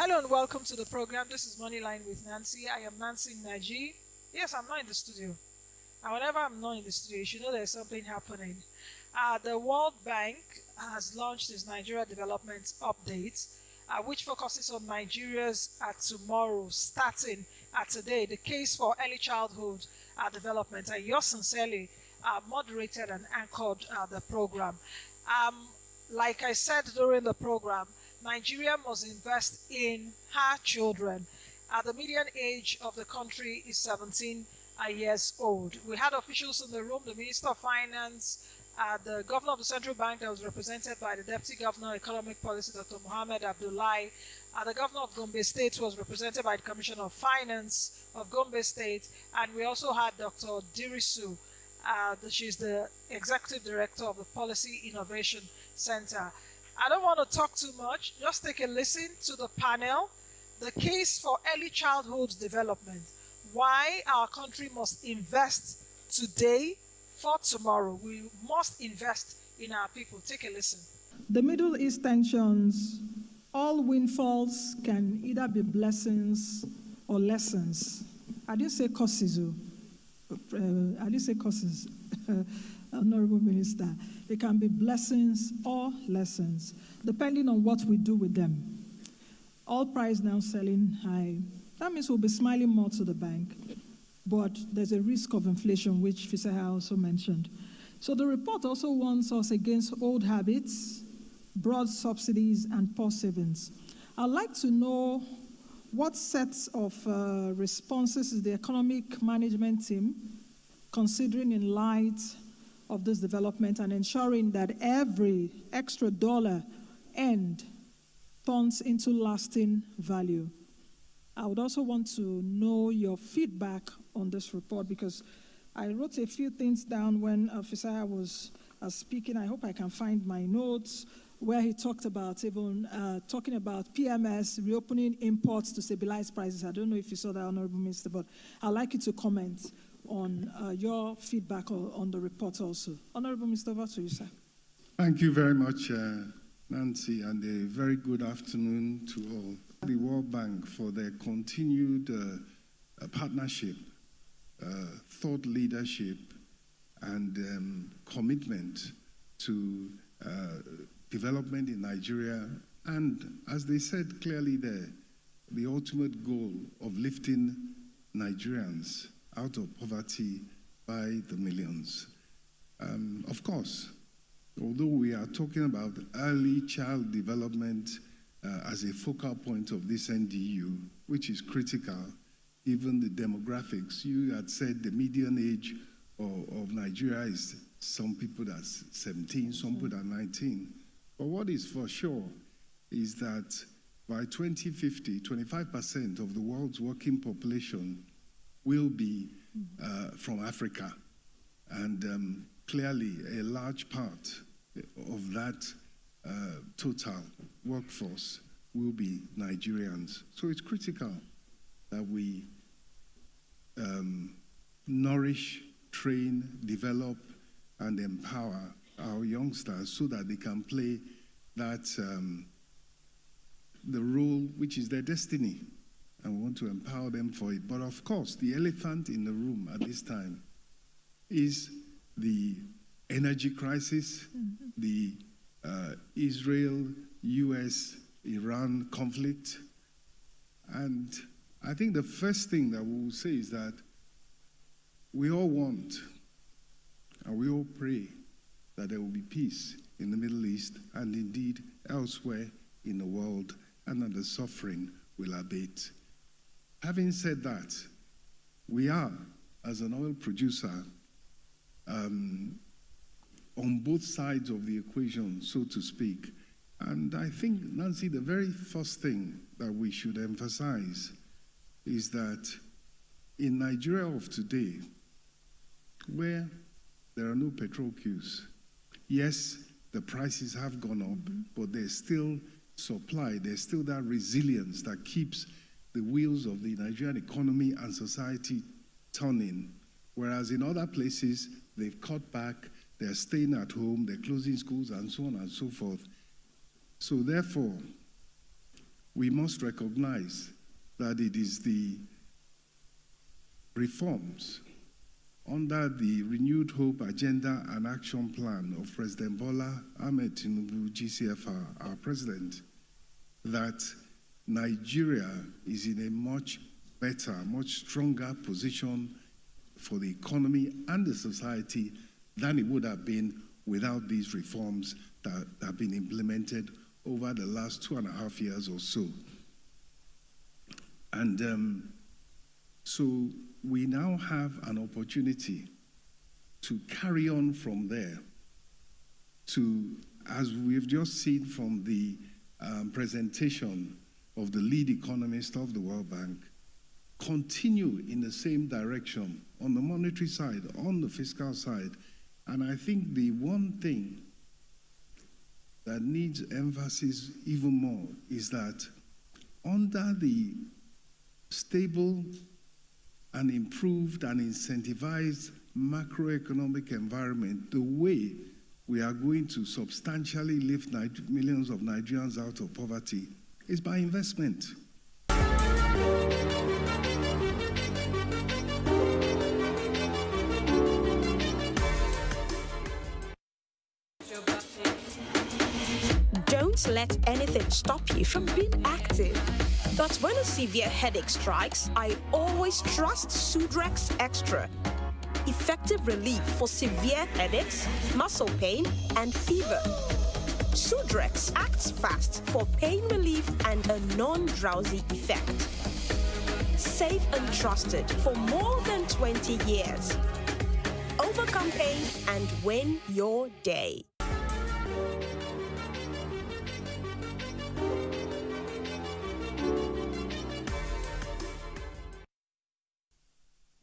Hello and welcome to the program. This is Moneyline with Nancy. I am Nancy Naji. Yes, I'm not in the studio. And whenever I'm not in the studio, you should know there's something happening. The World Bank has launched its Nigeria Development Update, which focuses on Nigeria's tomorrow, starting at today, the case for early childhood development. And yours sincerely moderated and anchored the program. Like I said during the program, Nigeria must invest in her children. The median age of the country is 17 years old. We had officials in the room, the Minister of Finance, the Governor of the Central Bank that was represented by the Deputy Governor of Economic Policy, Dr. Mohammed Abdullahi. The Governor of Gombe State was represented by the Commissioner of Finance of Gombe State. And we also had Dr. Dirisu. She's the Executive Director of the Policy Innovation Center. I don't want to talk too much. Just take a listen to the panel. The case for early childhood development. Why our country must invest today for tomorrow. We must invest in our people. Take a listen. The Middle East tensions, all windfalls can either be blessings or lessons. I didn't say curses. I didn't say curses. Honorable Minister, they can be blessings or lessons, depending on what we do with them. All price now selling high. That means we'll be smiling more to the bank, but there's a risk of inflation, which Fisaha also mentioned. So the report also warns us against old habits, broad subsidies, and poor savings. I'd like to know what sets of responses is the economic management team considering in light of this development and ensuring that every extra dollar earned turns into lasting value. I would also want to know your feedback on this report because I wrote a few things down when Fisaya was speaking. I hope I can find my notes where he talked about even talking about PMS, reopening imports to stabilize prices. I don't know if you saw that, Honorable Minister, but I'd like you to comment on your feedback on the report also. Honorable Minister, over to you, sir. Thank you very much, Nancy, and a very good afternoon to all. The World Bank for their continued partnership, thought leadership, and commitment to development in Nigeria, and as they said clearly there, the ultimate goal of lifting Nigerians out of poverty by the millions. Of course, although we are talking about early child development as a focal point of this NDU, which is critical, given the demographics, you had said the median age of Nigeria is some people that's 17, some people are 19. But what is for sure is that by 2050, 25% of the world's working population will be from Africa. And clearly, a large part of that total workforce will be Nigerians. So it's critical that we nourish, train, develop, and empower our youngsters so that they can play that the role which is their destiny. And we want to empower them for it. But of course, the elephant in the room at this time is the energy crisis, the Israel, US, Iran conflict. And I think the first thing that we will say is that we all want and we all pray that there will be peace in the Middle East and indeed elsewhere in the world, and that the suffering will abate. Having said that, we are, as an oil producer, on both sides of the equation, so to speak. And I think, Nancy, the very first thing that we should emphasize is that in Nigeria of today, where there are no petrol queues, yes, the prices have gone up, but there's still supply, there's still that resilience that keeps the wheels of the Nigerian economy and society turning. Whereas in other places, they've cut back, they're staying at home, they're closing schools, and so on and so forth. So therefore, we must recognize that it is the reforms under the Renewed Hope Agenda and Action Plan of President Bola Ahmed Tinubu, GCFR, our president, that Nigeria is in a much better, much stronger position for the economy and the society than it would have been without these reforms that have been implemented over the last 2.5 years or so. And so we now have an opportunity to carry on from there to, as we've just seen from the presentation of the lead economist of the World Bank, continue in the same direction on the monetary side, on the fiscal side. And I think the one thing that needs emphasis even more is that under the stable and improved and incentivized macroeconomic environment, the way we are going to substantially lift millions of Nigerians out of poverty is by investment. Don't let anything stop you from being active. But when a severe headache strikes, I always trust Sudrex Extra. Effective relief for severe headaches, muscle pain, and fever. Sudrex acts fast for pain relief and a non-drowsy effect. Safe and trusted for more than 20 years. Overcome pain and win your day.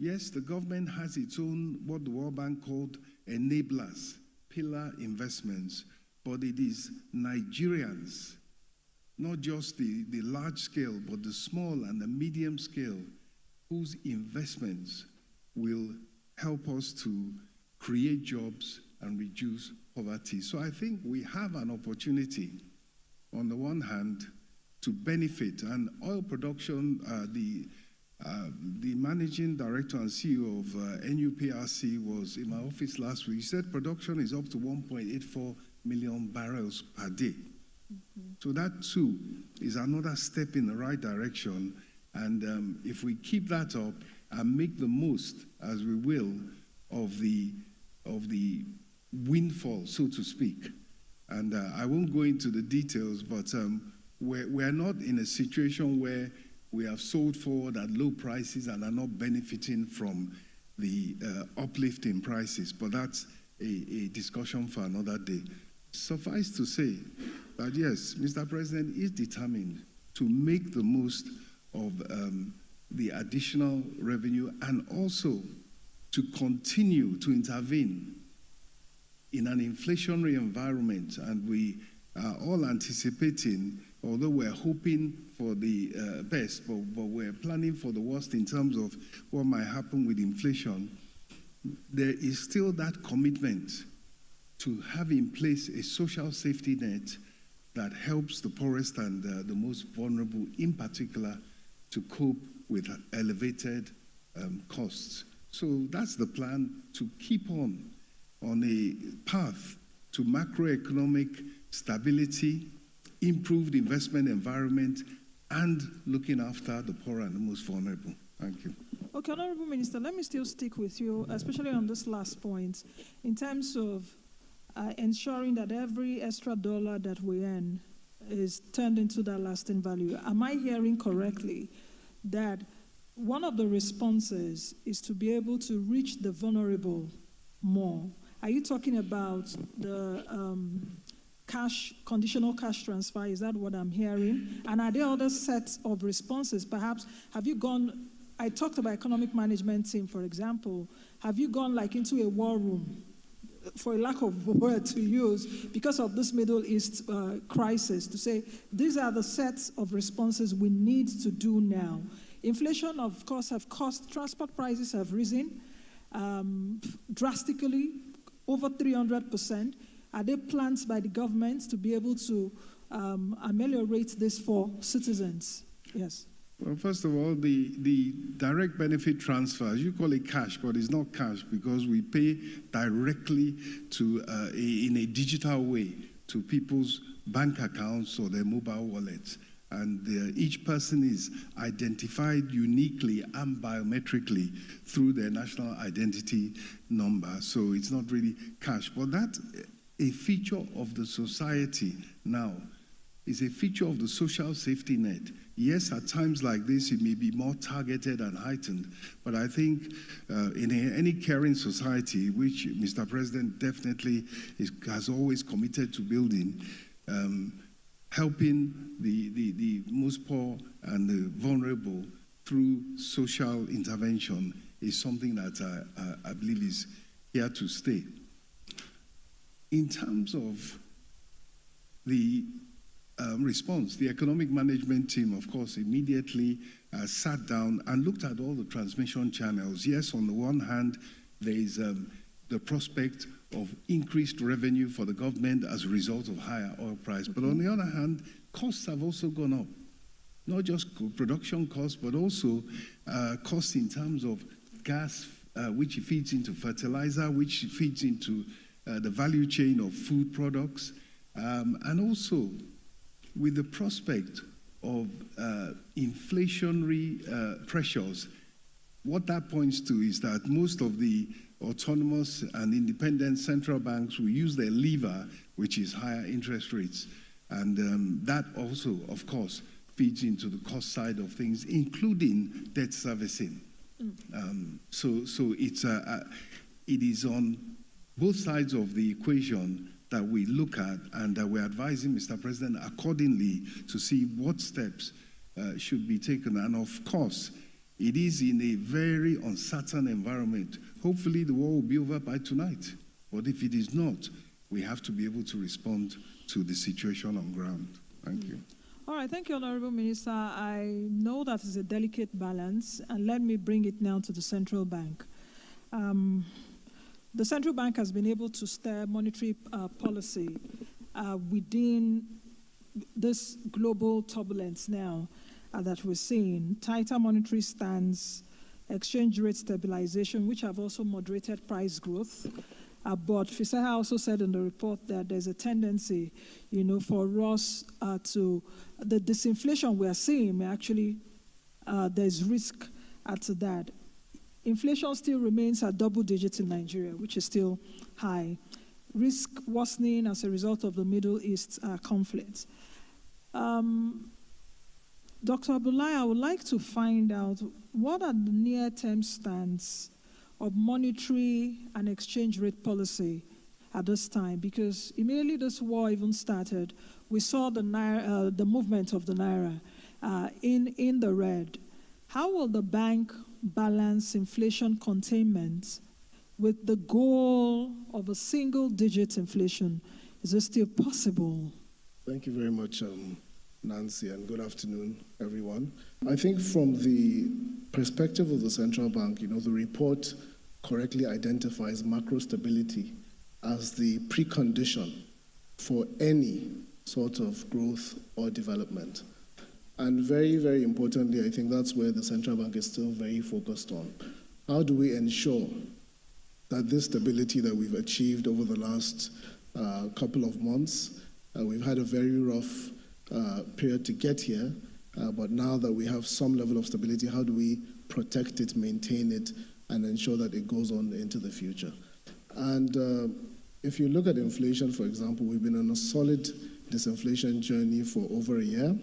Yes, the government has its own, what the World Bank called enablers, pillar investments, but it is Nigerians, not just the large scale, but the small and the medium scale, whose investments will help us to create jobs and reduce poverty. So I think we have an opportunity, on the one hand, to benefit, and oil production, the managing director and CEO of NUPRC was in my office last week. He said production is up to 1.84 million barrels per day. Mm-hmm. So that too is another step in the right direction. And if we keep that up and make the most, as we will, of the windfall, so to speak. And I won't go into the details, but we're not in a situation where we have sold forward at low prices and are not benefiting from the uplift in prices. But that's a discussion for another day. Suffice to say that, yes, Mr. President is determined to make the most of the additional revenue and also to continue to intervene in an inflationary environment. And we are all anticipating, although we're hoping for the best, but we're planning for the worst in terms of what might happen with inflation, there is still that commitment to have in place a social safety net that helps the poorest and the most vulnerable, in particular, to cope with elevated costs. So that's the plan, to keep on a path to macroeconomic stability, improved investment environment, and looking after the poor and the most vulnerable. Thank you. Okay, Honorable Minister, let me still stick with you, especially on this last point, in terms of ensuring that every extra dollar that we earn is turned into that lasting value. Am I hearing correctly that one of the responses is to be able to reach the vulnerable more? Are you talking about the conditional cash transfer? Is that what I'm hearing? And are there other sets of responses? Perhaps, have you gone, I talked about economic management team, for example. Have you gone like into a war room, for a lack of word to use, because of this Middle East crisis, to say, these are the sets of responses we need to do now? Inflation, of course, have cost, transport prices have risen drastically, over 300%. Are there plans by the government to be able to ameliorate this for citizens? Yes. Well, first of all, the direct benefit transfers, you call it cash, but it's not cash because we pay directly to in a digital way to people's bank accounts or their mobile wallets. And each person is identified uniquely and biometrically through their national identity number. So it's not really cash. But that's a feature of the society now. It's a feature of the social safety net. Yes, at times like this, it may be more targeted and heightened. But I think in any caring society, which Mr. President definitely has always committed to building, helping the most poor and the vulnerable through social intervention is something that I believe is here to stay. In terms of the response, the economic management team, of course, immediately sat down and looked at all the transmission channels. Yes, on the one hand, there is the prospect of increased revenue for the government as a result of higher oil price. But on the other hand, costs have also gone up. Not just production costs, but also costs in terms of gas, which feeds into fertilizer, which feeds into the value chain of food products, and also with the prospect of inflationary pressures. What that points to is that most of the autonomous and independent central banks will use their lever, which is higher interest rates. And that also, of course, feeds into the cost side of things, including debt servicing. So it is on both sides of the equation that we look at, and that we're advising Mr. President accordingly to see what steps should be taken. And of course, it is in a very uncertain environment. Hopefully the war will be over by tonight. But if it is not, we have to be able to respond to the situation on ground. Thank you. All right, thank you, Honorable Minister. I know that is a delicate balance, and let me bring it now to the central bank. The central bank has been able to steer monetary policy within this global turbulence now that we're seeing. Tighter monetary stance, exchange rate stabilization, which have also moderated price growth. But Fiseha also said in the report that there's a tendency, for us to the disinflation we are seeing may actually there's risk to that. Inflation still remains at double digits in Nigeria, which is still high. Risk worsening as a result of the Middle East conflict. Dr. Abdullahi, I would like to find out what are the near-term stance of monetary and exchange rate policy at this time, because immediately this war even started, we saw the movement of the Naira in the red. How will the bank balance inflation containment with the goal of a single-digit inflation? Is this still possible? Thank you very much, Nancy, and good afternoon, everyone. I think from the perspective of the central bank, the report correctly identifies macro stability as the precondition for any sort of growth or development. And very, very importantly, I think that's where the central bank is still very focused on. How do we ensure that this stability that we've achieved over the last couple of months, we've had a very rough period to get here, but now that we have some level of stability, how do we protect it, maintain it, and ensure that it goes on into the future? And if you look at inflation, for example, we've been on a solid disinflation journey for over a year,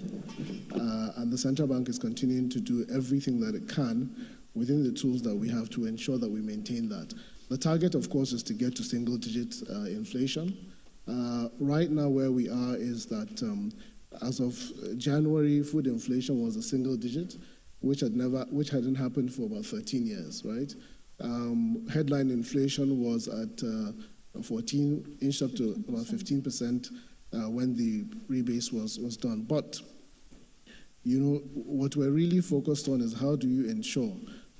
and the central bank is continuing to do everything that it can within the tools that we have to ensure that we maintain that. The target, of course, is to get to single-digit inflation. Right now, where we are is that as of January, food inflation was a single-digit, which hadn't happened for about 13 years, right? Headline inflation was at 14, inched up to about 15% when the rebase was done. But, what we're really focused on is how do you ensure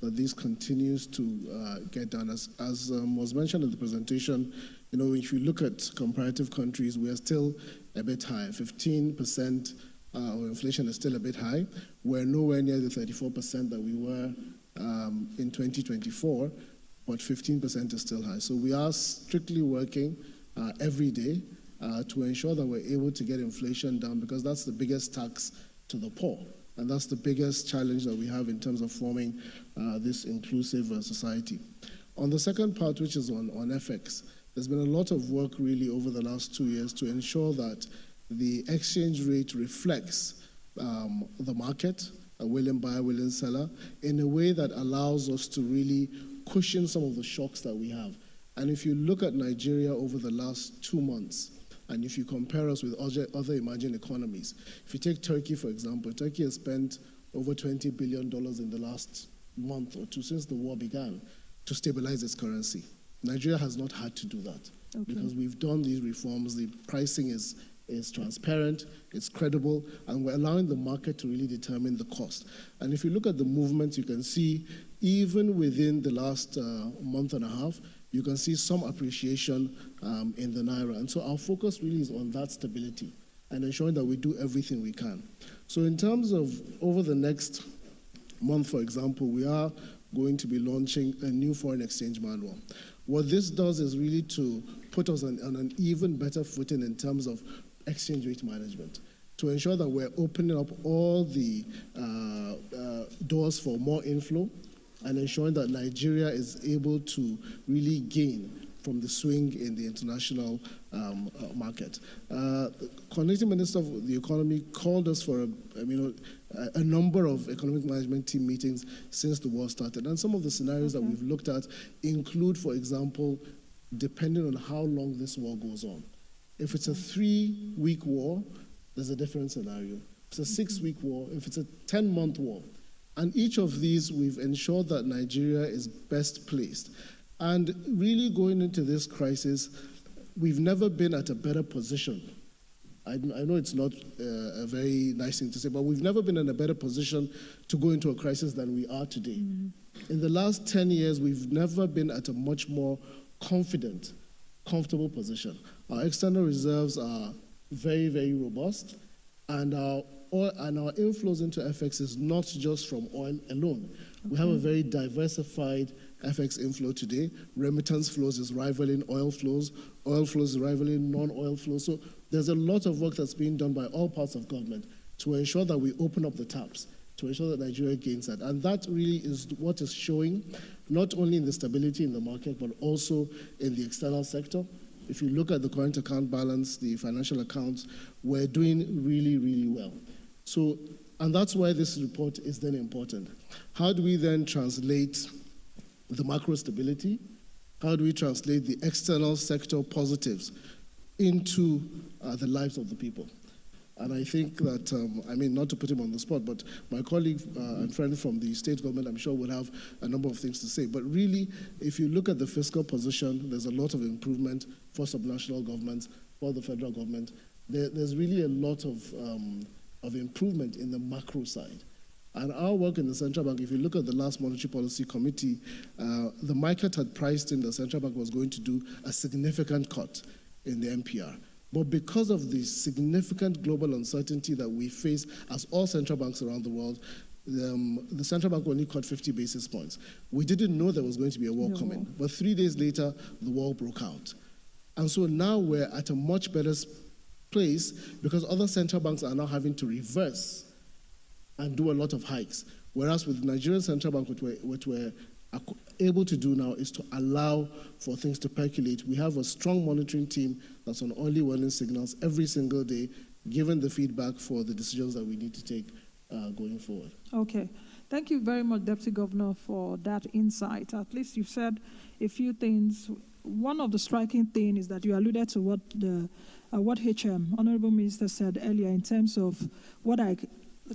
that this continues to get done. As was mentioned in the presentation, if you look at comparative countries, we are still a bit high. 15% of inflation is still a bit high. We're nowhere near the 34% that we were in 2024, but 15% is still high. So we are strictly working every day to ensure that we're able to get inflation down, because that's the biggest tax to the poor. And that's the biggest challenge that we have in terms of forming this inclusive society. On the second part, which is on FX, there's been a lot of work really over the last 2 years to ensure that the exchange rate reflects the market, a willing buyer, willing seller, in a way that allows us to really cushion some of the shocks that we have. And if you look at Nigeria over the last 2 months, and if you compare us with other emerging economies, if you take Turkey, for example, Turkey has spent over $20 billion in the last month or two since the war began to stabilize its currency. Nigeria has not had to do that because we've done these reforms. The pricing is transparent, it's credible, and we're allowing the market to really determine the cost. And if you look at the movements, you can see even within the last month and a half, you can see some appreciation in the Naira. And so our focus really is on that stability and ensuring that we do everything we can. So in terms of over the next month, for example, we are going to be launching a new foreign exchange manual. What this does is really to put us on an even better footing in terms of exchange rate management, to ensure that we're opening up all the doors for more inflow and ensuring that Nigeria is able to really gain from the swing in the international market. Connecting Minister of the Economy called us for a number of economic management team meetings since the war started. And some of the scenarios that we've looked at include, for example, depending on how long this war goes on. If it's a 3-week war, there's a different scenario. If it's a 6-week war, if it's a 10-month war. And each of these, we've ensured that Nigeria is best placed. And really going into this crisis, we've never been at a better position. I know it's not a very nice thing to say, but we've never been in a better position to go into a crisis than we are today. In the last 10 years, we've never been at a much more comfortable position. Our external reserves are very, very robust, and our inflows into FX is not just from oil alone. We have a very diversified FX inflow today. Remittance flows is rivaling oil flows is rivaling non-oil flows. So there's a lot of work that's being done by all parts of government to ensure that we open up the taps, to ensure that Nigeria gains that. And that really is what is showing, not only in the stability in the market, but also in the external sector. If you look at the current account balance, the financial accounts, we're doing really, really well. So, and that's why this report is then important. How do we then translate the macro stability? How do we translate the external sector positives into the lives of the people? And I think that, not to put him on the spot, but my colleague and friend from the state government, I'm sure, would have a number of things to say. But really, if you look at the fiscal position, there's a lot of improvement for subnational governments, for the federal government. There's really a lot of improvement in the macro side. And our work in the central bank, if you look at the last Monetary Policy Committee, the market had priced in the central bank was going to do a significant cut in the MPR. But because of the significant global uncertainty that we face as all central banks around the world, the central bank only cut 50 basis points. We didn't know there was going to be a war coming. But 3 days later, the war broke out. And so now we're at a much better place because other central banks are now having to reverse and do a lot of hikes. Whereas with the Nigerian Central Bank, what we're able to do now is to allow for things to percolate. We have a strong monitoring team that's on early warning signals every single day, given the feedback for the decisions that we need to take going forward. Okay. Thank you very much, Deputy Governor, for that insight. At least you've said a few things. One of the striking things is that you alluded to what HM, Honorable Minister, said earlier in terms of what I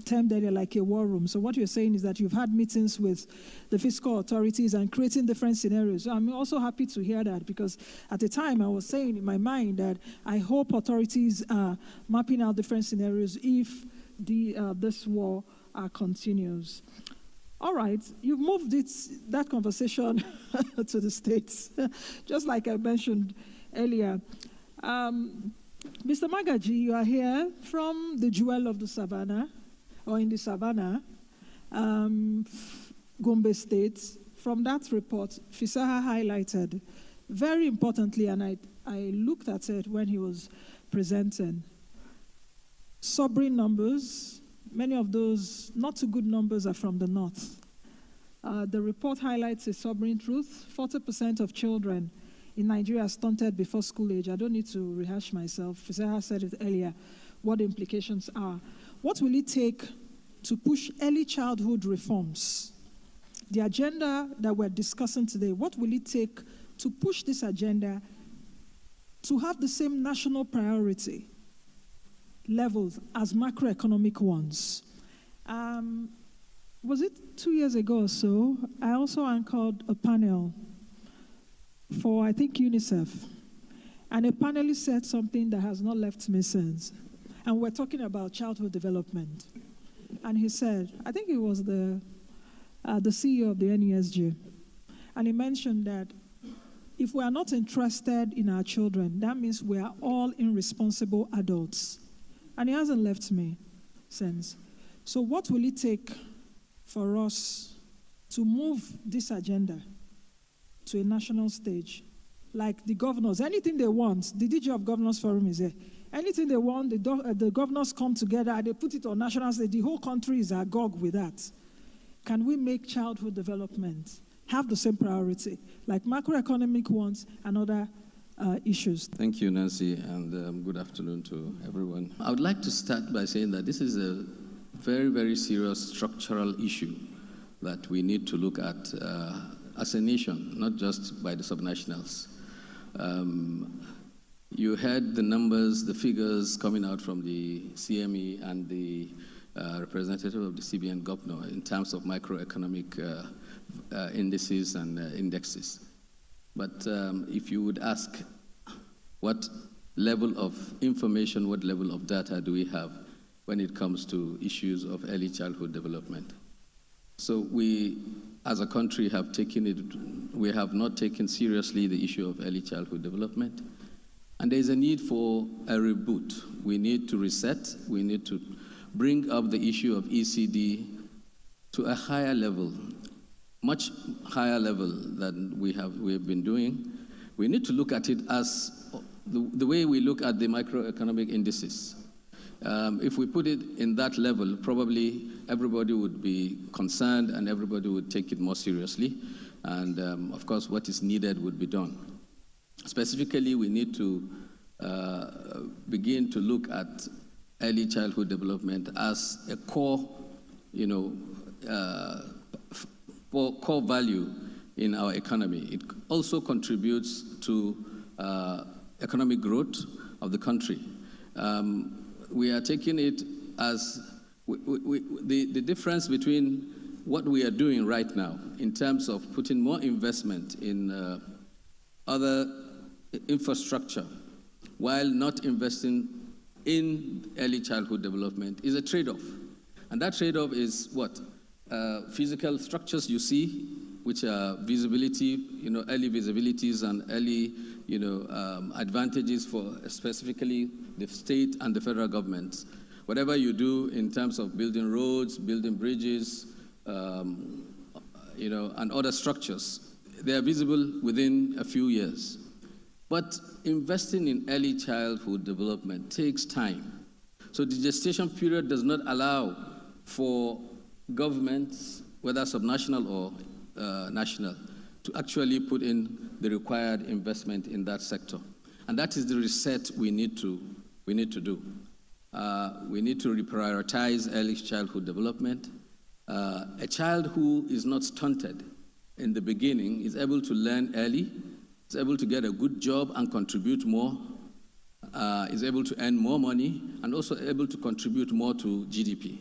termed earlier like a war room. So what you're saying is that you've had meetings with the fiscal authorities and creating different scenarios. So I'm also happy to hear that because at the time I was saying in my mind that I hope authorities are mapping out different scenarios if this war continues. All right, you've moved that conversation to the States, just like I mentioned earlier. Mr. Magaji, you are here from the jewel of the savannah, or in the savannah, Gombe State. From that report, Fisaha highlighted very importantly, and I looked at it when he was presenting, sobering numbers. Many of those not so good numbers are from the north. The report highlights a sobering truth. 40% of children in Nigeria are stunted before school age. I don't need to rehash myself. Fisaha said it earlier, what the implications are. What will it take to push early childhood reforms? The agenda that we're discussing today, what will it take to push this agenda to have the same national priority levels as macroeconomic ones? Was it 2 years ago or so? I also anchored a panel for, I think, UNICEF. And a panelist said something that has not left me since. And we're talking about childhood development. And he said, I think it was the CEO of the NESG, and he mentioned that if we are not interested in our children, that means we are all irresponsible adults. And he hasn't left me since. So what will it take for us to move this agenda to a national stage? Like the governors, anything they want, the DG of Governors Forum is there. Anything they want, the governors come together and they put it on national stage. The whole country is agog with that. Can we make childhood development have the same priority, like macroeconomic ones and other issues? Thank you, Nancy, and good afternoon to everyone. I would like to start by saying that this is a very, very serious structural issue that we need to look at as a nation, not just by the subnationals. You heard the numbers, the figures coming out from the CME and the representative of the CBN governor in terms of macroeconomic indices and indexes. But if you would ask what level of information, what level of data do we have when it comes to issues of early childhood development? So we, as a country, we have not taken seriously the issue of early childhood development. And there is a need for a reboot. We need to reset. We need to bring up the issue of ECD to a higher level, much higher level than we have been doing. We need to look at it as the way we look at the macroeconomic indices. If we put it in that level, probably everybody would be concerned and everybody would take it more seriously. And of course, what is needed would be done. Specifically, we need to begin to look at early childhood development as a core, core value in our economy. It also contributes to economic growth of the country. We are taking it as the difference between what we are doing right now in terms of putting more investment in other infrastructure while not investing in early childhood development is a trade-off. And that trade-off is what? Physical structures you see, which are visibility, early visibilities and early, advantages for specifically the state and the federal governments. Whatever you do in terms of building roads, building bridges, and other structures, they are visible within a few years. But investing in early childhood development takes time. So the gestation period does not allow for governments, whether subnational or national, to actually put in the required investment in that sector. And that is the reset we need to do. We need to reprioritize early childhood development. A child who is not stunted in the beginning is able to learn early, is able to get a good job and contribute more, is able to earn more money, and also able to contribute more to GDP.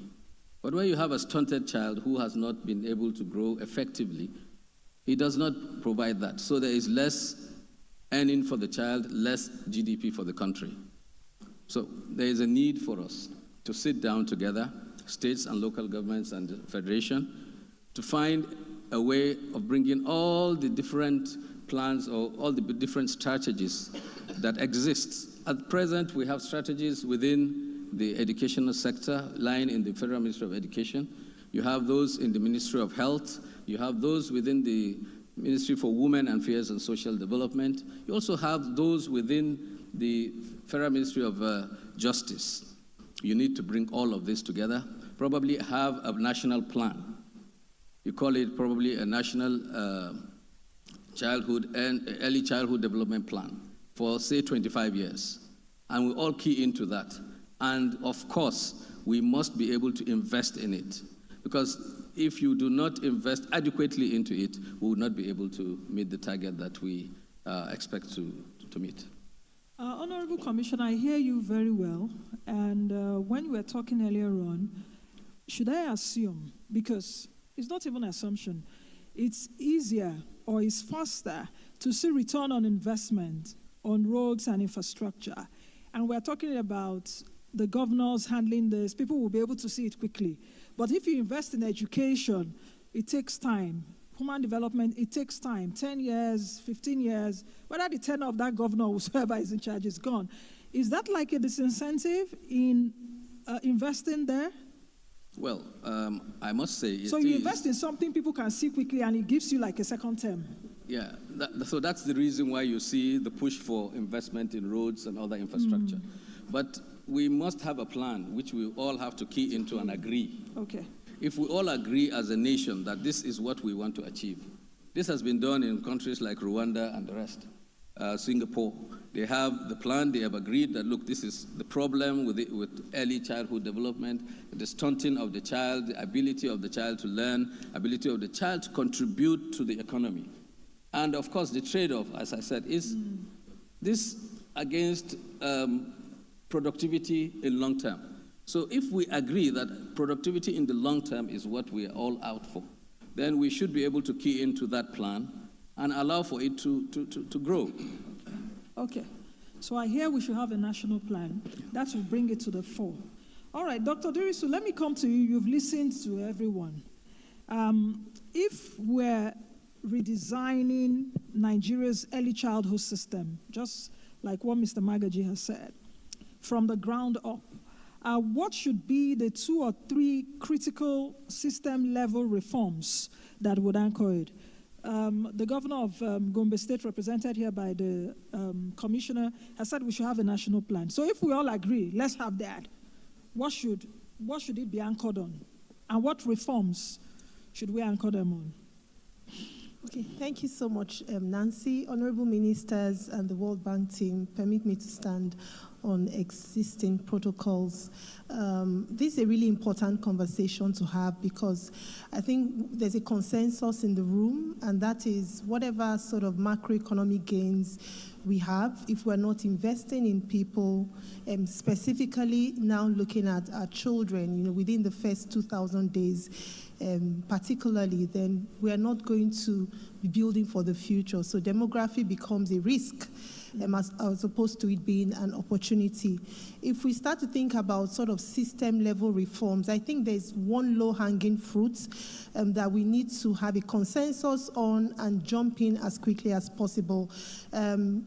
But when you have a stunted child who has not been able to grow effectively, he does not provide that. So there is less earning for the child, less GDP for the country. So there is a need for us to sit down together, states and local governments and the federation, to find a way of bringing all the different plans or all the different strategies that exist at present, we have strategies within the educational sector lying in the Federal Ministry of Education. You have those in the Ministry of Health. You have those within the Ministry for Women and Affairs and Social Development. You also have those within the Federal Ministry of Justice. You need to bring all of this together, probably have a national plan. You call it probably a national childhood and early childhood development plan for, say, 25 years. And we all key into that. And of course, we must be able to invest in it. Because if you do not invest adequately into it, we will not be able to meet the target that we expect to meet. Honorable Commissioner, I hear you very well. And when you were talking earlier on, should I assume, because it's not even an assumption, it's easier or it's faster to see return on investment on roads and infrastructure. And we're talking about the governors handling this. People will be able to see it quickly. But if you invest in education, it takes time. Human development, it takes time. 10 years, 15 years, whether the tenure of that governor or whoever is in charge is gone. Is that like a disincentive in investing there? Well, I must say... So you invest in something people can see quickly and it gives you like a second term. Yeah, so that's the reason why you see the push for investment in roads and other infrastructure. But we must have a plan which we all have to key into and agree. Okay. If we all agree as a nation that this is what we want to achieve, this has been done in countries like Rwanda and the rest. Singapore, they have the plan, they have agreed that, look, this is the problem with early childhood development, the stunting of the child, the ability of the child to learn, ability of the child to contribute to the economy. And of course, the trade-off, as I said, is this against productivity in long term. So if we agree that productivity in the long term is what we are all out for, then we should be able to key into that plan and allow for it to grow. Okay. So I hear we should have a national plan. That will bring it to the fore. All right, Dr. Dirisu, let me come to you. You've listened to everyone. If we're redesigning Nigeria's early childhood system, just like what Mr. Magaji has said, from the ground up, what should be the 2 or 3 critical system-level reforms that would anchor it? The governor of Gombe State, represented here by the commissioner, has said we should have a national plan. So if we all agree, let's have that. What should it be anchored on? And what reforms should we anchor them on? Okay, thank you so much, Nancy. Honorable ministers and the World Bank team, permit me to stand on existing protocols. This is a really important conversation to have because I think there's a consensus in the room, and that is whatever sort of macroeconomic gains we have, if we're not investing in people, specifically now looking at our children, within the first 2,000 days, particularly, then we are not going to be building for the future. So demography becomes a risk as opposed to it being an opportunity. If we start to think about sort of system-level reforms, I think there's one low-hanging fruit that we need to have a consensus on and jump in as quickly as possible.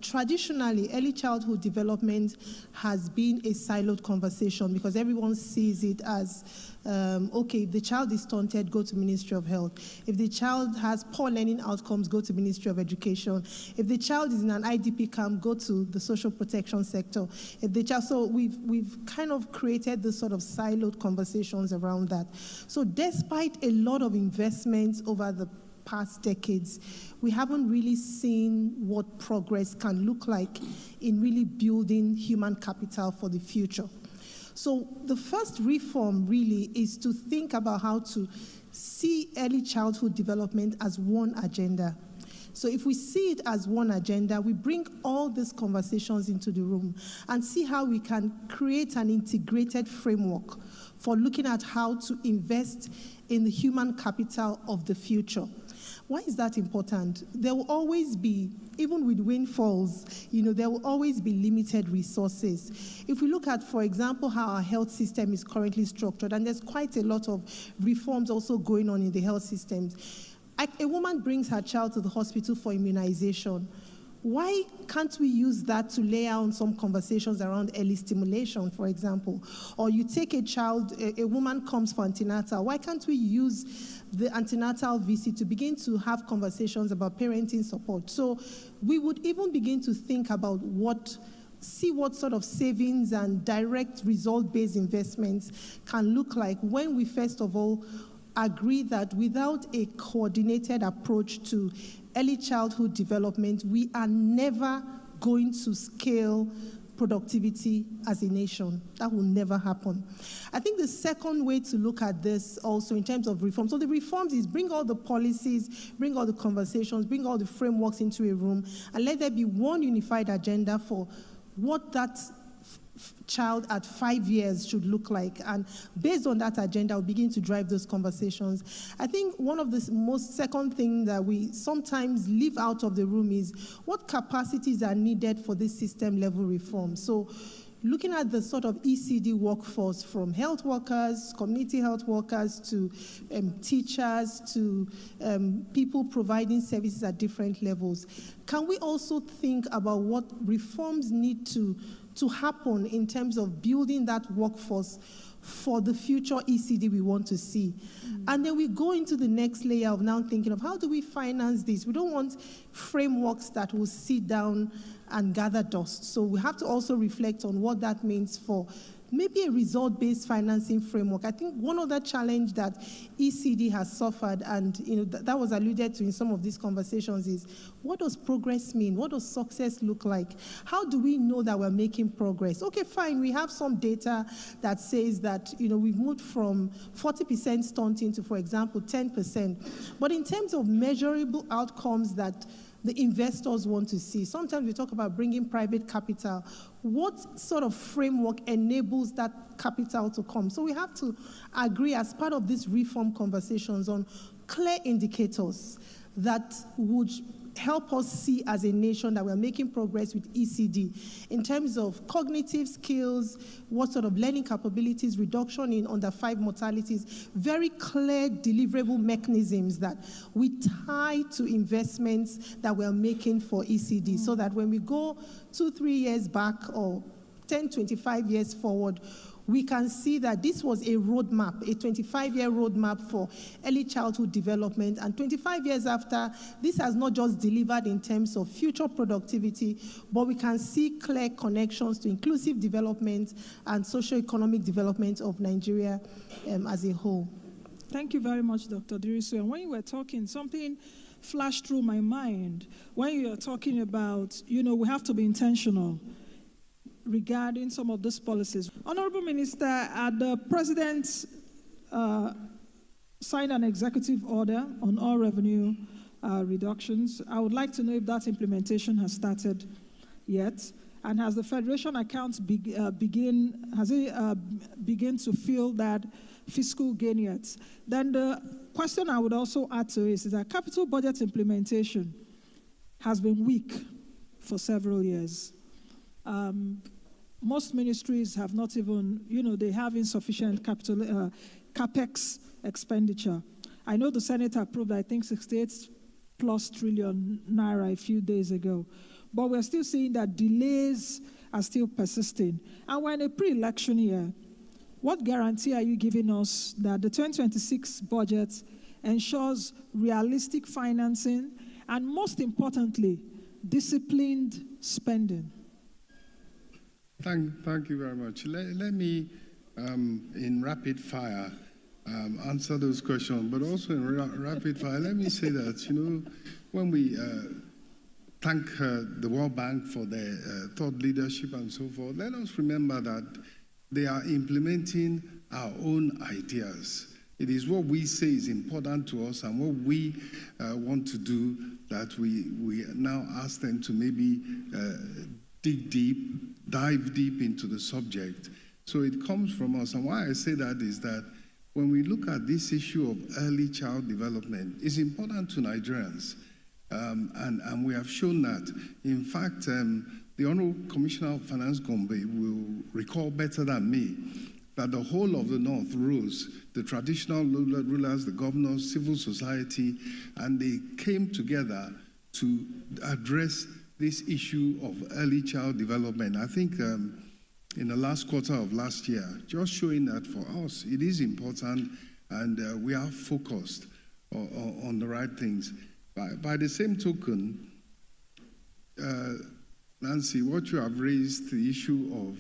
Traditionally, early childhood development has been a siloed conversation because everyone sees it as okay, if the child is stunted, go to Ministry of Health. If the child has poor learning outcomes, go to Ministry of Education. If the child is in an IDP camp, go to the social protection sector. If the child, so we've kind of created this sort of siloed conversations around that. So despite a lot of investments over the past decades, we haven't really seen what progress can look like in really building human capital for the future. So the first reform really is to think about how to see early childhood development as one agenda. So if we see it as one agenda, we bring all these conversations into the room and see how we can create an integrated framework for looking at how to invest in the human capital of the future. Why is that important? There will always be, even with windfalls, there will always be limited resources. If we look at, for example, how our health system is currently structured, and there's quite a lot of reforms also going on in the health systems. A woman brings her child to the hospital for immunization. Why can't we use that to lay out some conversations around early stimulation, for example? Or you take a child, a woman comes for antenatal. Why can't we use the antenatal visit to begin to have conversations about parenting support? So we would even begin to think about see what sort of savings and direct result-based investments can look like when we first of all agree that without a coordinated approach to early childhood development, we are never going to scale productivity as a nation. That will never happen. I think the second way to look at this also in terms of reform, so the reforms is bring all the policies, bring all the conversations, bring all the frameworks into a room, and let there be one unified agenda for what that child at 5 years should look like. And based on that agenda, we'll begin to drive those conversations. I think one of the most second thing that we sometimes leave out of the room is what capacities are needed for this system level reform. So looking at the sort of ECD workforce from health workers, community health workers, to teachers, to people providing services at different levels, can we also think about what reforms need to happen in terms of building that workforce for the future ECD we want to see? And then we go into the next layer of now thinking of how do we finance this? We don't want frameworks that will sit down and gather dust. So we have to also reflect on what that means for maybe a result-based financing framework. I think one other challenge that ECD has suffered, and that was alluded to in some of these conversations, is what does progress mean? What does success look like? How do we know that we're making progress? Okay, fine, we have some data that says that we've moved from 40% stunting to, for example, 10%. But in terms of measurable outcomes that the investors want to see, sometimes we talk about bringing private capital. What sort of framework enables that capital to come? So we have to agree as part of these reform conversations on clear indicators that would help us see as a nation that we're making progress with ECD in terms of cognitive skills, what sort of learning capabilities, reduction in under 5 mortalities, very clear deliverable mechanisms that we tie to investments that we're making for ECD, so that when we go 2-3 years back or 10, 25 years forward, we can see that this was a roadmap, a 25-year roadmap for early childhood development. And 25 years after, this has not just delivered in terms of future productivity, but we can see clear connections to inclusive development and socio-economic development of Nigeria as a whole. Thank you very much, Dr. Dirisu. And when you were talking, something flashed through my mind. When you were talking about, we have to be intentional regarding some of these policies. Honorable Minister, the President signed an executive order on all revenue reductions. I would like to know if that implementation has started yet, and has the Federation accounts begin to feel that fiscal gain yet? Then the question I would also add to is that capital budget implementation has been weak for several years. Most ministries have not even, they have insufficient capital, capex expenditure. I know the Senate approved, I think, 68+ trillion naira a few days ago. But we're still seeing that delays are still persisting. And we're in a pre-election year. What guarantee are you giving us that the 2026 budget ensures realistic financing and, most importantly, disciplined spending? Thank you very much. Let me, in rapid fire, answer those questions, but also in rapid fire, let me say that, when we thank the World Bank for their thought leadership and so forth, let us remember that they are implementing our own ideas. It is what we say is important to us and what we want to do that we now ask them to maybe dive deep into the subject. So it comes from us. And why I say that is that when we look at this issue of early child development, it's important to Nigerians. And we have shown that. In fact, the Honorable Commissioner of Finance Gombe will recall better than me that the whole of the North rose, the traditional rulers, the governors, civil society, and they came together to address this issue of early child development. I think in the last quarter of last year, just showing that for us, it is important, and we are focused on the right things. By the same token, Nancy, what you have raised, the issue of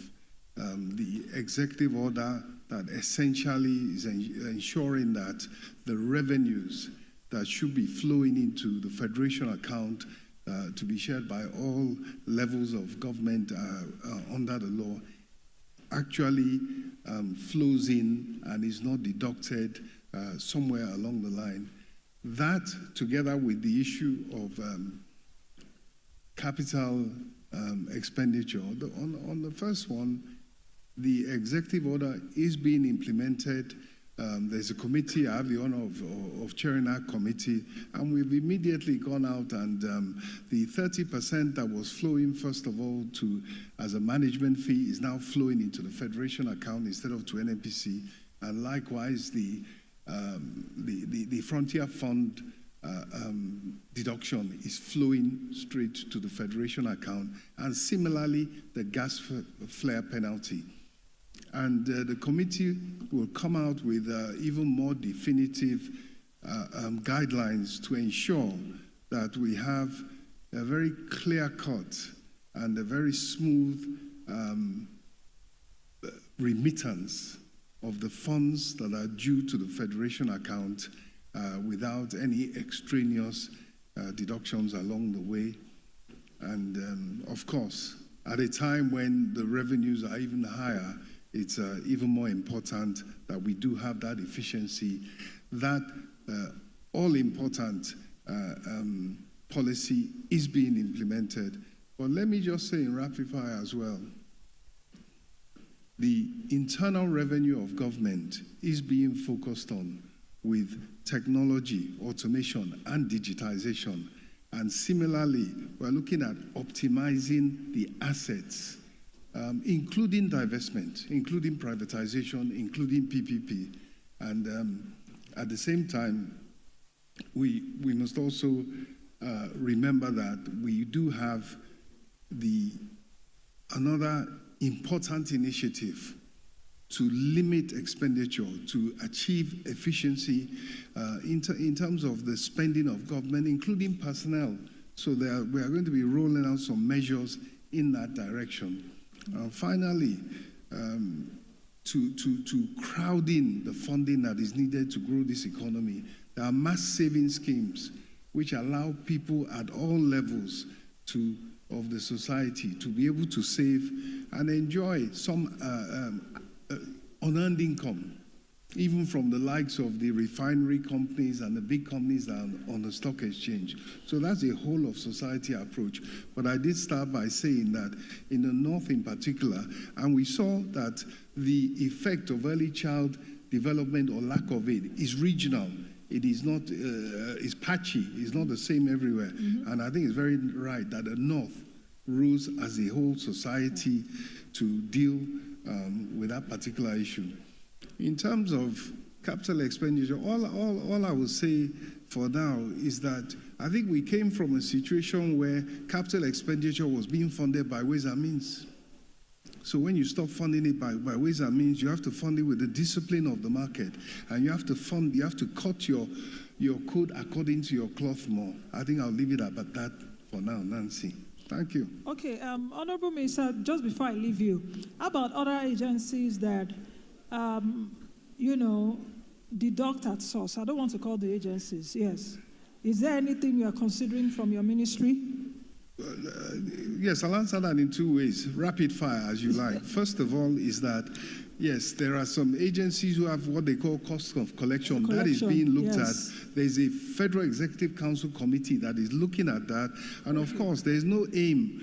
the executive order that essentially is ensuring that the revenues that should be flowing into the federation account to be shared by all levels of government under the law actually flows in and is not deducted somewhere along the line. That, together with the issue of capital expenditure, on the first one, the executive order is being implemented. There's a committee. I have the honor of chairing that committee, and we've immediately gone out and the 30% that was flowing, first of all, as a management fee is now flowing into the federation account instead of to NNPC, and likewise the Frontier Fund deduction is flowing straight to the federation account, and similarly the gas flare penalty. And the committee will come out with even more definitive guidelines to ensure that we have a very clear-cut and a very smooth remittance of the funds that are due to the federation account without any extraneous deductions along the way. And of course, at a time when the revenues are even higher, it's even more important that we do have that efficiency. That all-important policy is being implemented. But let me just say in rapid fire as well, the internal revenue of government is being focused on with technology, automation, and digitization. And similarly, we're looking at optimizing the assets, including divestment, including privatization, including PPP. And at the same time, we must also remember that we do have another important initiative to limit expenditure, to achieve efficiency in terms of the spending of government, including personnel. So we are going to be rolling out some measures in that direction. Finally, to crowd in the funding that is needed to grow this economy, there are mass saving schemes which allow people at all levels of the society to be able to save and enjoy some unearned income, even from the likes of the refinery companies and the big companies that are on the stock exchange. So that's a whole of society approach. But I did start by saying that in the North in particular, and we saw that the effect of early child development or lack of it is regional. It is not, it's patchy, it's not the same everywhere. Mm-hmm. And I think it's very right that the North rules as a whole society to deal with that particular issue. In terms of capital expenditure, all I will say for now is that I think we came from a situation where capital expenditure was being funded by Ways and Means. So when you stop funding it by Ways and Means, you have to fund it with the discipline of the market, and you have to cut your code according to your cloth more. I think I'll leave it at that for now, Nancy. Thank you. Okay, Honorable Minister, just before I leave you, how about other agencies that, deduct at source? I don't want to call the agencies, yes. Is there anything you are considering from your ministry? Yes, I'll answer that in two ways. Rapid fire, as you like. First of all is that, yes, there are some agencies who have what they call cost of collection. That is being looked at. There's a Federal Executive Council committee that is looking at that. And of course, there's no aim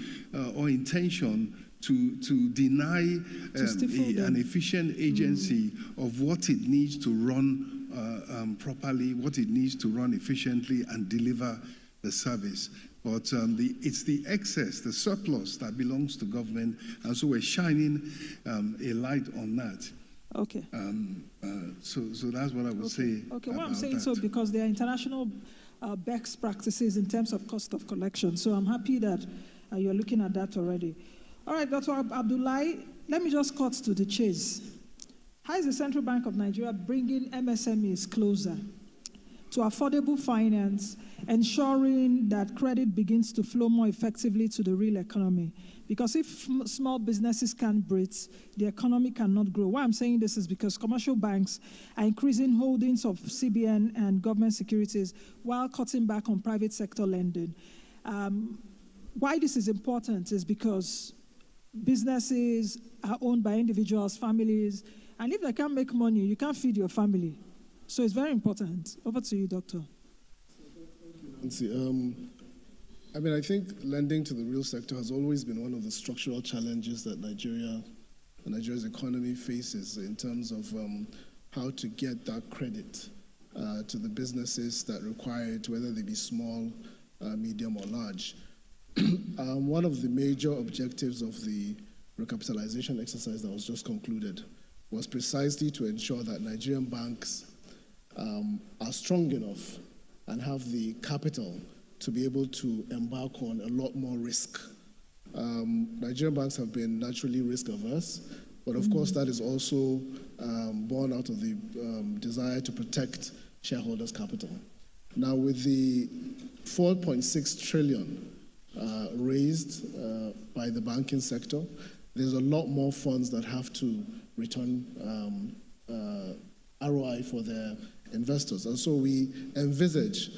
or intention to deny an efficient agency of what it needs to run properly, what it needs to run efficiently and deliver the service. But it's the excess, the surplus that belongs to government, and so we're shining a light on that. Okay. So that's what I would say. Okay, well, I'm saying that. So because there are international best practices in terms of cost of collection. So I'm happy that you're looking at that already. All right, Dr. Abdullahi, let me just cut to the chase. How is the Central Bank of Nigeria bringing MSMEs closer to affordable finance, ensuring that credit begins to flow more effectively to the real economy? Because if small businesses can't breathe, the economy cannot grow. Why I'm saying this is because commercial banks are increasing holdings of CBN and government securities while cutting back on private sector lending. Why this is important is because businesses are owned by individuals, families, and if they can't make money, you can't feed your family. So it's very important. Over to you, Doctor. Nancy, I think lending to the real sector has always been one of the structural challenges that Nigeria's economy faces in terms of how to get that credit to the businesses that require it, whether they be small, medium, or large. One of the major objectives of the recapitalization exercise that was just concluded was precisely to ensure that Nigerian banks are strong enough and have the capital to be able to embark on a lot more risk. Nigerian banks have been naturally risk averse, but of course that is also born out of the desire to protect shareholders' capital. Now with the 4.6 trillion raised by the banking sector, there's a lot more funds that have to return ROI for their investors. And so we envisage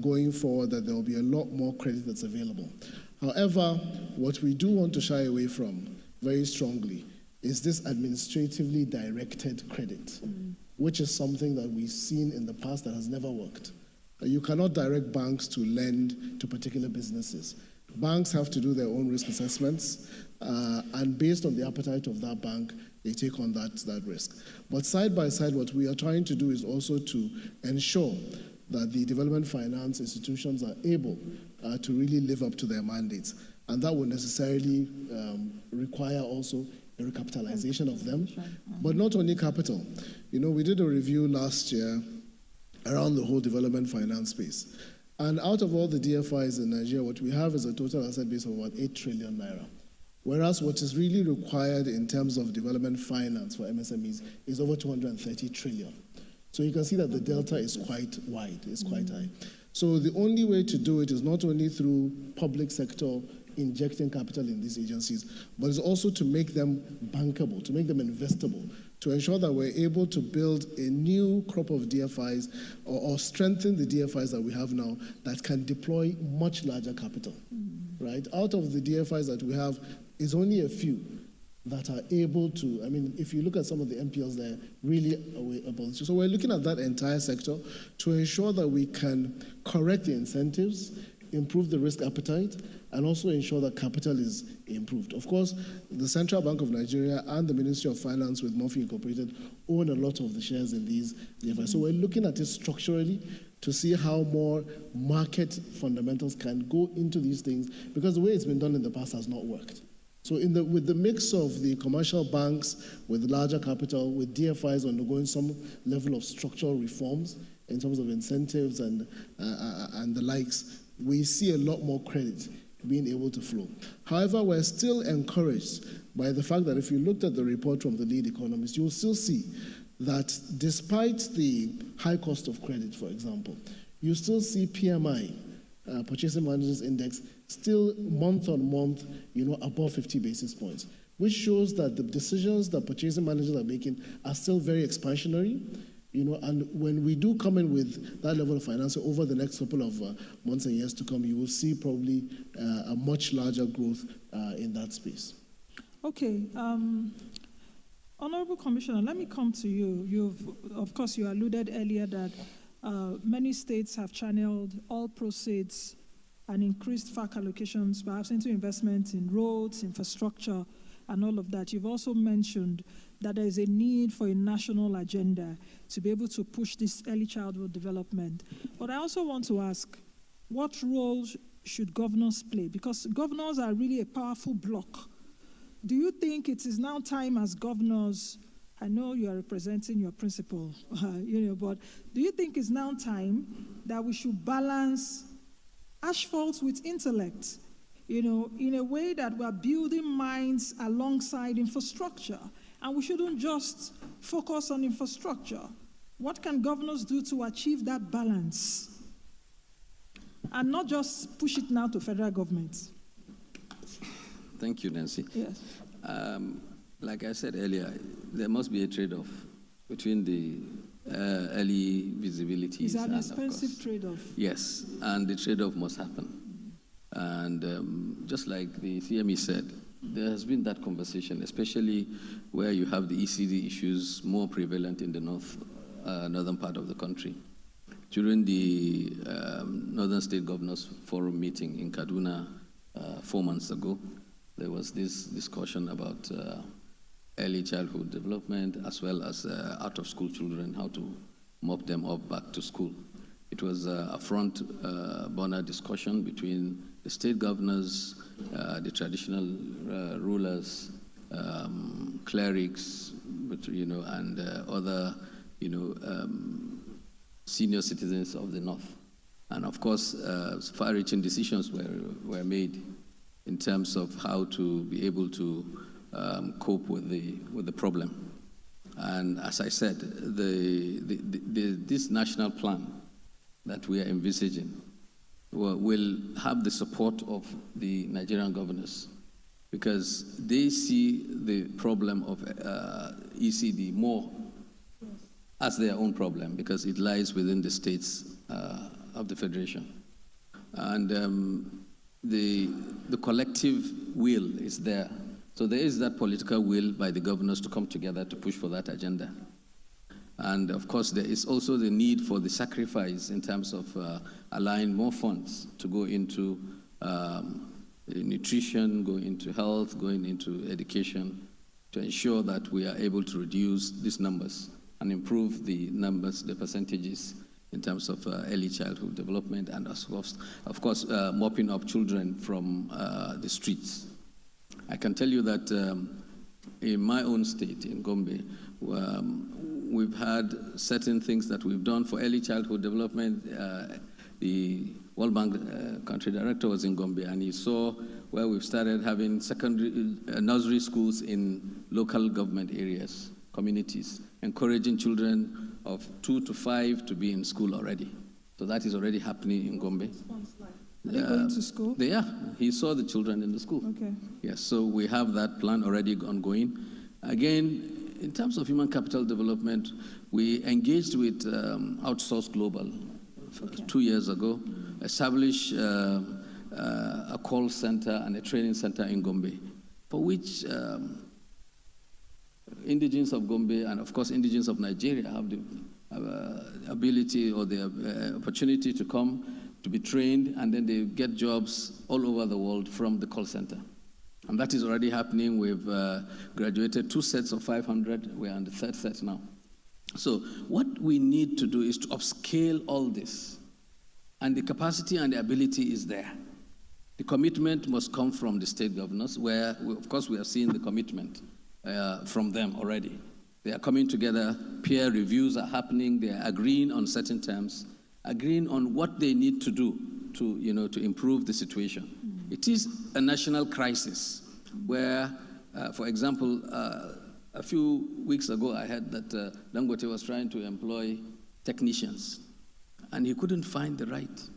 going forward that there will be a lot more credit that's available. However, what we do want to shy away from very strongly is this administratively directed credit, which is something that we've seen in the past that has never worked. You cannot direct banks to lend to particular businesses. Banks have to do their own risk assessments, and based on the appetite of that bank, they take on that risk. But side by side, what we are trying to do is also to ensure that the development finance institutions are able to really live up to their mandates. And that will necessarily require also a recapitalization of them, but not only capital. We did a review last year around the whole development finance space. And out of all the DFIs in Nigeria, what we have is a total asset base of about 8 trillion naira. Whereas what is really required in terms of development finance for MSMEs is over 230 trillion. So you can see that the delta is quite wide, it's quite high. So the only way to do it is not only through public sector injecting capital in these agencies, but it's also to make them bankable, to make them investable, to ensure that we're able to build a new crop of DFIs or strengthen the DFIs that we have now that can deploy much larger capital, right? Out of the DFIs that we have, is only a few that are able to, if you look at some of the MPLs, they're really able to. So we're looking at that entire sector to ensure that we can correct the incentives, improve the risk appetite, and also ensure that capital is improved. Of course, the Central Bank of Nigeria and the Ministry of Finance with Murphy Incorporated own a lot of the shares in these DFIs. So we're looking at it structurally to see how more market fundamentals can go into these things, because the way it's been done in the past has not worked. So with the mix of the commercial banks with larger capital, with DFIs undergoing some level of structural reforms in terms of incentives and the likes, we see a lot more credit being able to flow. However, we're still encouraged by the fact that if you looked at the report from the lead economist, you'll still see that despite the high cost of credit, for example, you still see PMI, Purchasing Managers Index, still month on month, above 50 basis points, which shows that the decisions that purchasing managers are making are still very expansionary. And when we do come in with that level of financing over the next couple of months and years to come, you will see probably a much larger growth in that space. Okay. Honorable Commissioner, let me come to you. Of course, you alluded earlier that many states have channeled all proceeds and increased FAC allocations, perhaps into investment in roads, infrastructure, and all of that. You've also mentioned that there is a need for a national agenda to be able to push this early childhood development. But I also want to ask, what role should governors play? Because governors are really a powerful bloc. Do you think it is now time as governors, I know you are representing your principal, but do you think it's now time that we should balance asphalt with intellect? in a way that we're building minds alongside infrastructure. And we shouldn't just focus on infrastructure. What can governors do to achieve that balance? And not just push it now to federal government. Thank you, Nancy. Yes. Like I said earlier, there must be a trade-off between the early visibility. It's an expensive trade-off. Yes, and the trade-off must happen. And just like the CME said, there has been that conversation, especially where you have the ECD issues more prevalent in the northern part of the country. During the Northern State Governors Forum meeting in Kaduna 4 months ago, there was this discussion about early childhood development as well as out-of-school children, how to mop them up back to school. It was a front-burner discussion between the state governors, the traditional rulers, clerics, and other, senior citizens of the North. And of course, far-reaching decisions were made in terms of how to be able to cope with the problem. And as I said, this national plan that we are envisaging will have the support of the Nigerian governors, because they see the problem of ECD more as their own problem, because it lies within the states of the Federation. And the collective will is there. So there is that political will by the governors to come together to push for that agenda. And of course, there is also the need for the sacrifice in terms of allowing more funds to go into nutrition, going into health, going into education, to ensure that we are able to reduce these numbers and improve the numbers, the percentages in terms of early childhood development, and of course, mopping up children from the streets. I can tell you that in my own state, in Gombe, we've had certain things that we've done for early childhood development. The World Bank country director was in Gombe, and he saw where we've started having nursery schools in local government areas, communities, encouraging children of 2 to 5 to be in school already. So that is already happening in Gombe. Are they going to school? Yeah, he saw the children in the school. Okay. Yes, so we have that plan already ongoing. Again, in terms of human capital development, we engaged with Outsource Global 2 years ago, established a call center and a training center in Gombe, for which indigenes of Gombe and, of course, indigenes of Nigeria have the ability or the opportunity to come to be trained, and then they get jobs all over the world from the call center. And that is already happening. We've graduated 2 sets of 500. We're on the 3rd set now. So what we need to do is to upscale all this. And the capacity and the ability is there. The commitment must come from the state governors, where, of course, we are seeing the commitment from them already. They are coming together, peer reviews are happening, they are agreeing on certain terms, agreeing on what they need to do to improve the situation. It is a national crisis where, for example, a few weeks ago I heard that Dangote was trying to employ technicians, and he couldn't find the right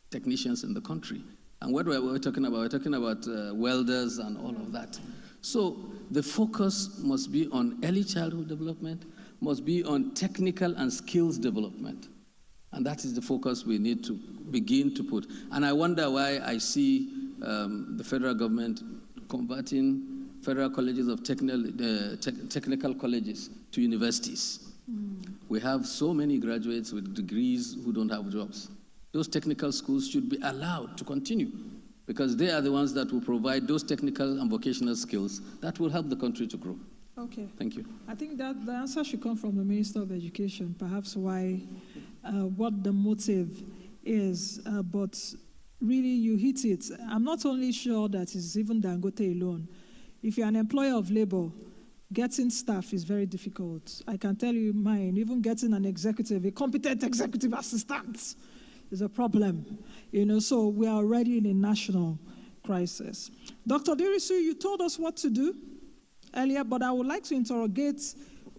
technicians in the country. And what we're talking about? We're talking about welders and all of that. So the focus must be on early childhood development, must be on technical and skills development. And that is the focus we need to begin to put. And I wonder why I see the federal government converting federal colleges of technical colleges to universities. We have so many graduates with degrees who don't have jobs. Those technical schools should be allowed to continue, because they are the ones that will provide those technical and vocational skills that will help the country to grow. Okay. Thank you. I think that the answer should come from the Minister of Education, perhaps why, what the motive is, but really you hit it. I'm not only sure that it's even Dangote alone. If you're an employer of labor, getting staff is very difficult. I can tell you mine, even getting an executive, a competent executive assistant is a problem. So we are already in a national crisis. Dr. Dirisu, you told us what to do earlier, but I would like to interrogate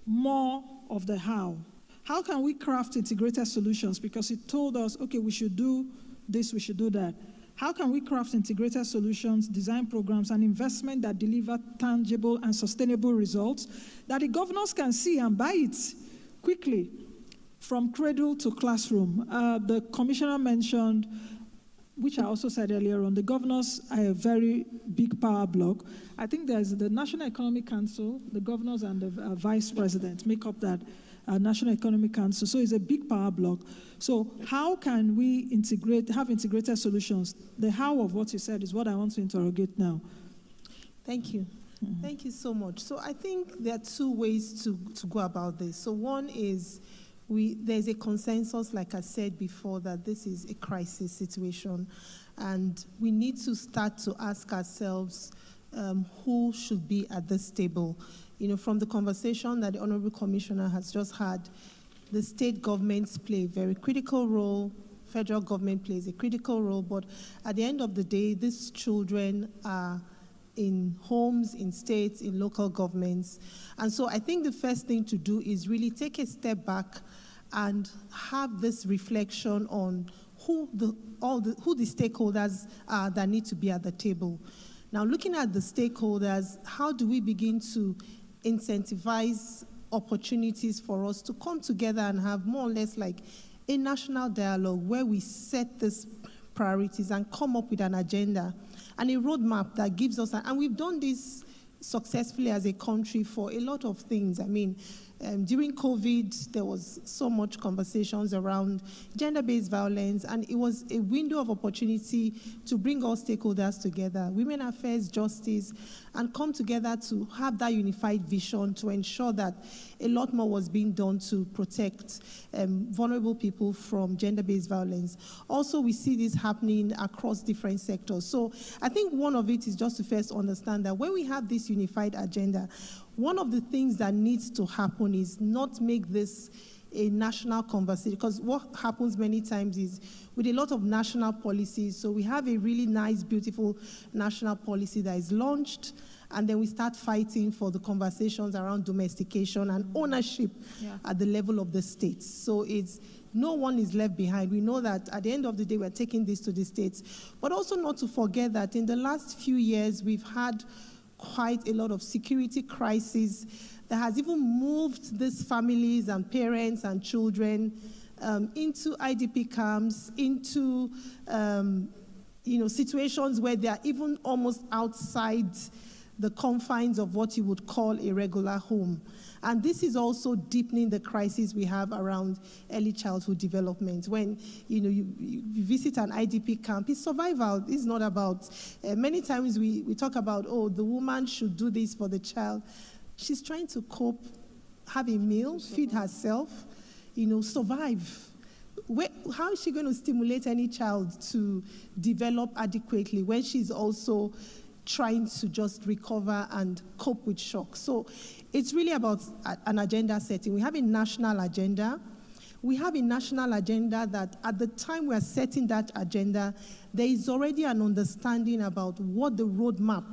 more of the how. How can we craft integrated solutions? Because it told us, okay, we should do this, we should do that. How can we craft integrated solutions, design programs, and investment that deliver tangible and sustainable results that the governors can see and buy it quickly from cradle to classroom? The commissioner mentioned, which I also said earlier on, the governors are a very big power block. I think there's the National Economic Council, the governors and the vice president make up that National Economic Council. So it's a big power block. So how can we have integrated solutions? The how of what you said is what I want to interrogate now. Thank you. Mm-hmm. Thank you so much. So I think there are two ways to go about this. So one is there's a consensus, like I said before, that this is a crisis situation, and we need to start to ask ourselves who should be at this table. You know, from the conversation that the Honorable Commissioner has just had, the state governments play a very critical role, federal government plays a critical role, but at the end of the day, these children are in homes, in states, in local governments. And so I think the first thing to do is really take a step back and have this reflection on who the stakeholders are that need to be at the table. Now, looking at the stakeholders, how do we begin to incentivize opportunities for us to come together and have more or less like a national dialogue where we set these priorities and come up with an agenda and a roadmap that gives us, and we've done this successfully as a country for a lot of things. I mean, during COVID, there was so much conversations around gender-based violence, and it was a window of opportunity to bring all stakeholders together, women affairs, justice, and come together to have that unified vision to ensure that a lot more was being done to protect vulnerable people from gender-based violence. Also, we see this happening across different sectors. So I think one of it is just to first understand that when we have this unified agenda, one of the things that needs to happen is not make this a national conversation, because what happens many times is with a lot of national policies, so we have a really nice, beautiful national policy that is launched, and then we start fighting for the conversations around domestication and ownership at the level of the states. So no one is left behind. We know that at the end of the day, we're taking this to the states. But also not to forget that in the last few years, we've had quite a lot of security crisis that has even moved these families and parents and children into IDP camps, into situations where they are even almost outside the confines of what you would call a regular home. And this is also deepening the crisis we have around early childhood development. When you visit an IDP camp, it's survival. It's not about, many times we talk about, the woman should do this for the child. She's trying to cope, have a meal, feed herself, survive. How is she going to stimulate any child to develop adequately when she's also trying to just recover and cope with shock? So it's really about an agenda setting. We have a national agenda. We have a national agenda that at the time we are setting that agenda, there is already an understanding about what the roadmap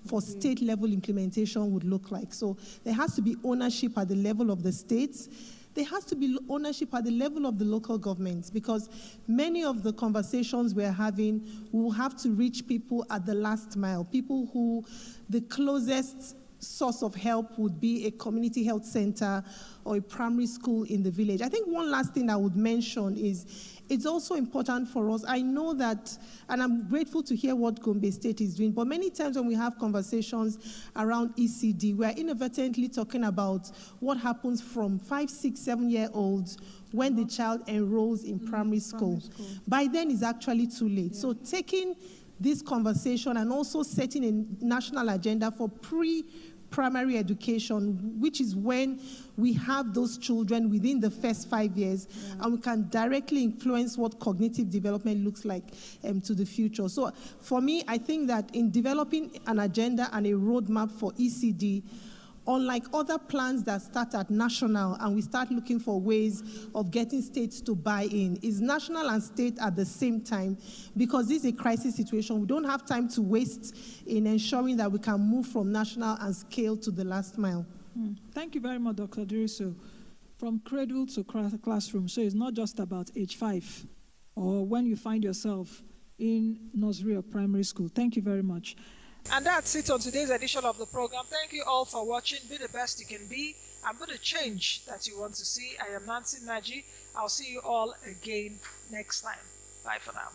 for state-level implementation would look like. So there has to be ownership at the level of the states. There has to be ownership at the level of the local governments, because many of the conversations we're having will have to reach people at the last mile, people who the closest source of help would be a community health center or a primary school in the village. I think one last thing I would mention is it's also important for us. I know that, and I'm grateful to hear what Gombe State is doing, but many times when we have conversations around ECD, we're inadvertently talking about what happens from 5, 6, 7-year-olds when the child enrolls in primary school. By then, it's actually too late. So taking this conversation and also setting a national agenda for pre-primary education, which is when we have those children within the first 5 years, and we can directly influence what cognitive development looks like to the future. So for me, I think that in developing an agenda and a roadmap for ECD, Unlike other plans that start at national and we start looking for ways of getting states to buy in, is national and state at the same time, because this is a crisis situation. We don't have time to waste in ensuring that we can move from national and scale to the last mile. Thank you very much, Dr. Duriso. From cradle to classroom, so it's not just about age 5 or when you find yourself in nursery or primary school. Thank you very much. And that's it on today's edition of the program. Thank you all for watching. Be the best you can be. I'm going to change that you want to see. I am Nancy Naji. I'll see you all again next time. Bye for now.